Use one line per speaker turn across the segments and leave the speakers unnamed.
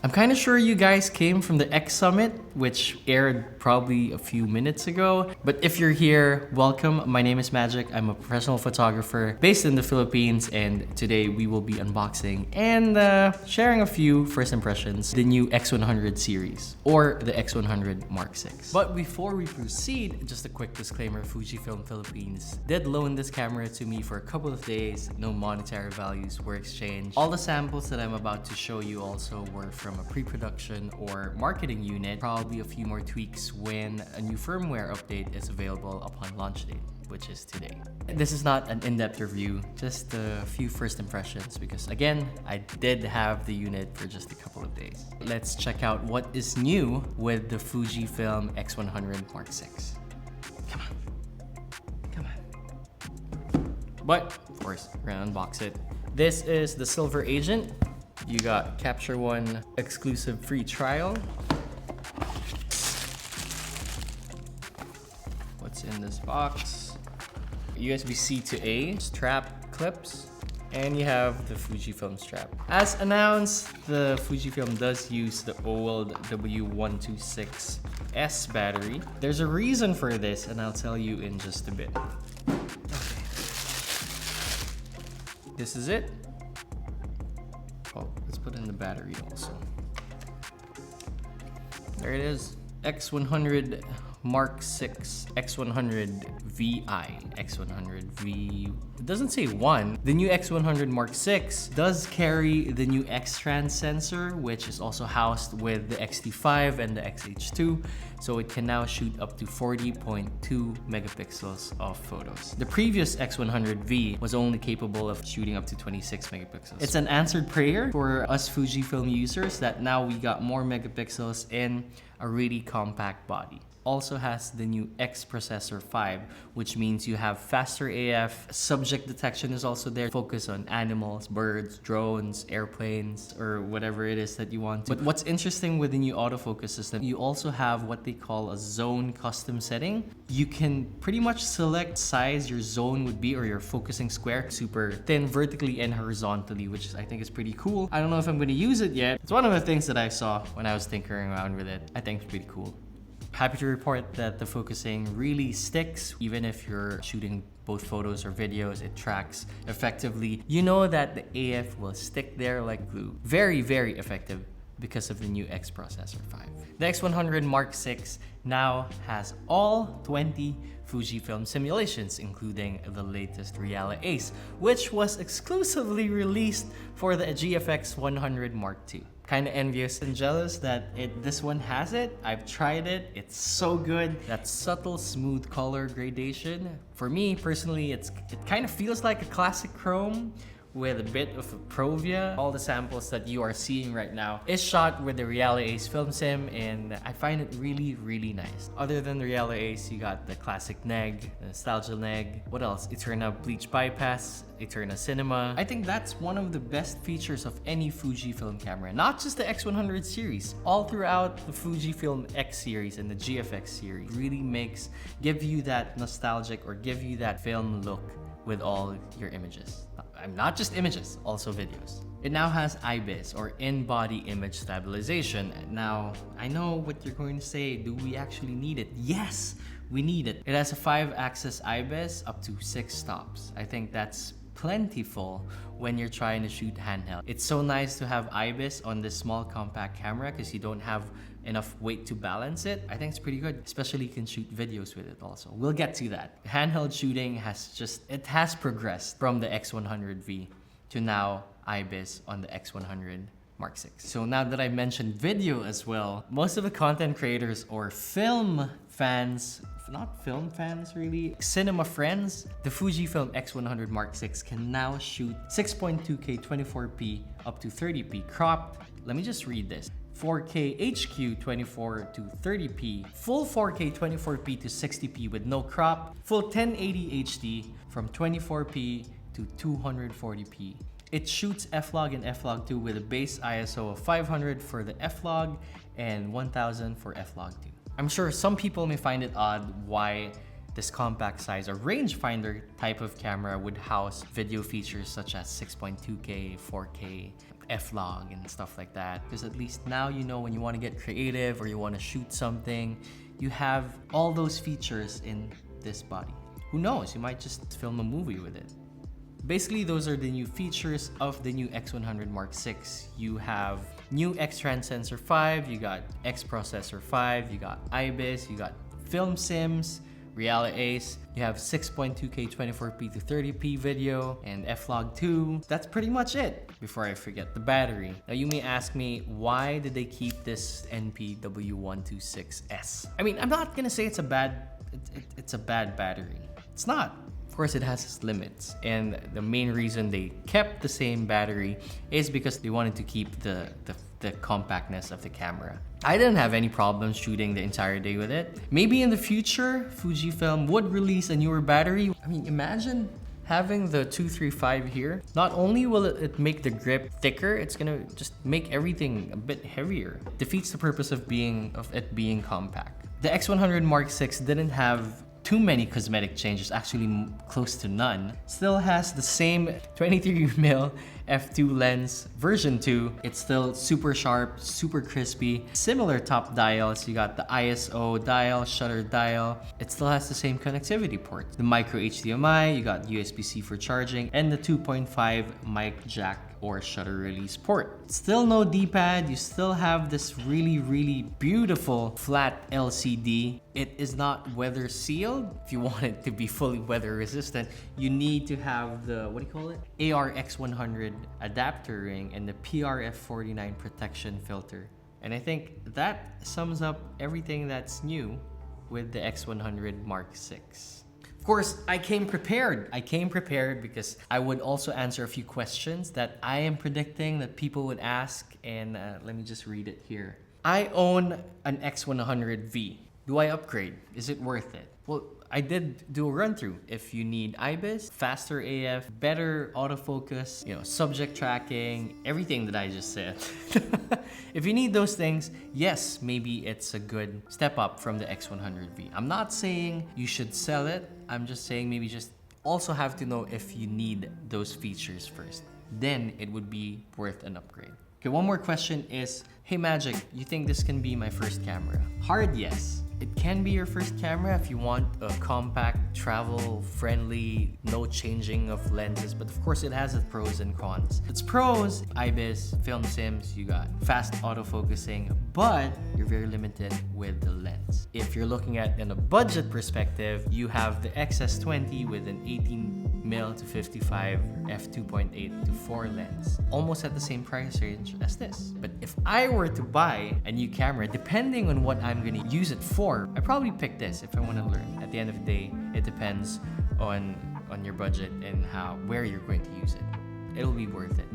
I'm kind of sure you guys came from the X Summit, which aired probably a few minutes ago. But if you're here, welcome. My name is Magic. I'm a professional photographer based in the Philippines, and today we will be unboxing and sharing a few first impressions, the new X100 series or the X100 Mark VI. But before we proceed, just a quick disclaimer, Fujifilm Philippines did loan this camera to me for a couple of days. No monetary values were exchanged. All the samples that I'm about to show you also were from a pre-production or marketing unit, probably a few more tweaks when a new firmware update is available upon launch date, which is today. This is not an in-depth review, just a few first impressions because again, I did have the unit for just a couple of days. Let's check out what is new with the Fujifilm X100 Mark VI. Come on, come on. But of course, we're gonna unbox it. This is the Silver Agent. You got Capture One exclusive free trial. What's in this box? USB-C to A strap clips, and you have the Fujifilm strap. As announced, the Fujifilm does use the old W126S battery. There's a reason for this, and I'll tell you in just a bit. Okay. This is it. Oh, let's put in the battery also. There it is. X100 Mark VI, X100VI, X100V. It doesn't say 1. The new X100 Mark VI does carry the new X-Trans sensor, which is also housed with the X-T5 and the XH2, so it can now shoot up to 40.2 megapixels of photos. The previous X100V was only capable of shooting up to 26 megapixels. It's an answered prayer for us Fujifilm users that now we got more megapixels in a really compact body. Also has the new X Processor 5, which means you have faster AF. Subject detection is also there. Focus on animals, birds, drones, airplanes, or whatever it is that you want to. But what's interesting with the new autofocus is that you also have what they call a zone custom setting. You can pretty much select size your zone would be or your focusing square. Super thin vertically and horizontally, which I think is pretty cool. I don't know if I'm going to use it yet. It's one of the things that I saw when I was tinkering around with it. I think it's pretty cool. Happy to report that the focusing really sticks. Even if you're shooting both photos or videos, it tracks effectively. You know that the AF will stick there like glue. Very, very effective because of the new X Processor 5. The X100 Mark VI now has all 20 Fujifilm simulations, including the latest Reala Ace, which was exclusively released for the GFX 100 Mark II. Kind of envious and jealous that this one has it. I've tried it. It's so good. That subtle, smooth color gradation. For me, personally, it kind of feels like a classic chrome with a bit of a Provia. All the samples that you are seeing right now is shot with the Reala Ace film sim, and I find it really, really nice. Other than the Reala Ace, you got the classic neg, the nostalgia neg. What else? Eterna bleach bypass, Eterna cinema. I think that's one of the best features of any Fujifilm camera, not just the X100 series. All throughout the Fujifilm X series and the GFX series really give you that nostalgic or give you that film look with all your images. Not just images, also videos. It now has IBIS or in-body image stabilization. Now, I know what you're going to say, do we actually need it? Yes, we need it. It has a 5-axis IBIS up to 6 stops. I think that's plentiful when you're trying to shoot handheld. It's so nice to have IBIS on this small compact camera because you don't have enough weight to balance it. I think it's pretty good, especially you can shoot videos with it also. We'll get to that. Handheld shooting has progressed from the X100V to now IBIS on the X100 Mark VI. So now that I mentioned video as well, most of the content creators or film fans, not film fans really, cinema friends, the Fujifilm X100 Mark VI can now shoot 6.2K 24p up to 30p cropped. Let me just read this. 4K HQ 24 to 30p, full 4K 24p to 60p with no crop, full 1080 HD from 24p to 240p. It shoots F-Log and F-Log2 with a base ISO of 500 for the F-Log and 1000 for F-Log2. I'm sure some people may find it odd why this compact size or rangefinder type of camera would house video features such as 6.2K, 4K. F-log and stuff like that. Because at least now you know when you want to get creative or you want to shoot something, you have all those features in this body. Who knows, you might just film a movie with it. Basically, those are the new features of the new X100 Mark VI. You have new X-Trans Sensor 5, you got X-Processor 5, you got IBIS, you got Film Sims, Reala Ace, you have 6.2K 24p to 30p video, and F-Log 2. That's pretty much it. Before I forget, the battery. Now you may ask me, why did they keep this NPW126S? I mean, I'm not gonna say it's a bad battery. It's not. Of course, it has its limits, and the main reason they kept the same battery is because they wanted to keep the compactness of the camera. I didn't have any problems shooting the entire day with it. Maybe in the future, Fujifilm would release a newer battery. I mean, imagine having the 235 here. Not only will it make the grip thicker, it's gonna just make everything a bit heavier. Defeats the purpose of it being compact. The X100 Mark VI didn't have too many cosmetic changes, actually close to none. Still has the same 23mm f2 lens version 2. It's still super sharp, super crispy. Similar top dials. You got the ISO dial, shutter dial. It still has the same connectivity ports. The micro HDMI, you got USB-C for charging, and the 2.5 mic jack or shutter release port. Still no D-pad. You still have this really beautiful flat LCD. It is not weather sealed. If you want it to be fully weather resistant, you need to have the, what do you call it? ARX100 adapter ring and the PRF49 protection filter. And I think that sums up everything that's new with the X100 Mark VI. Of course, I came prepared. Because I would also answer a few questions that I am predicting that people would ask, and let me just read it here. I own an X100V. Do I upgrade? Is it worth it? Well, I did do a run through. If you need IBIS, faster AF, better autofocus, subject tracking, everything that I just said. If you need those things, yes, maybe it's a good step up from the X100V. I'm not saying you should sell it. I'm just saying maybe just also have to know if you need those features first. Then it would be worth an upgrade. Okay, one more question is, hey Magic, you think this can be my first camera? Hard yes. It can be your first camera if you want a compact, travel-friendly, no changing of lenses, but of course it has its pros and cons. Its pros, IBIS, Film Sims, you got fast autofocusing, but you're very limited with the lens. If you're looking at in a budget perspective, you have the XS20 with an 18mm to 55 f2.8 to 4 lens, almost at the same price range as this. But if I were to buy a new camera, depending on what I'm gonna use it for, I probably pick this if I want to learn. At the end of the day, it depends on your budget and where you're going to use it. It'll be worth it.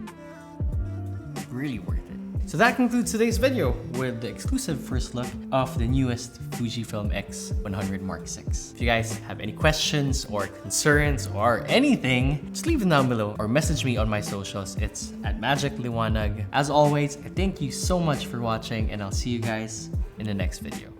Really worth it. So that concludes today's video with the exclusive first look of the newest Fujifilm X100 Mark VI. If you guys have any questions or concerns or anything, just leave them down below or message me on my socials. It's @MagicLiwanag. As always, I thank you so much for watching, and I'll see you guys in the next video.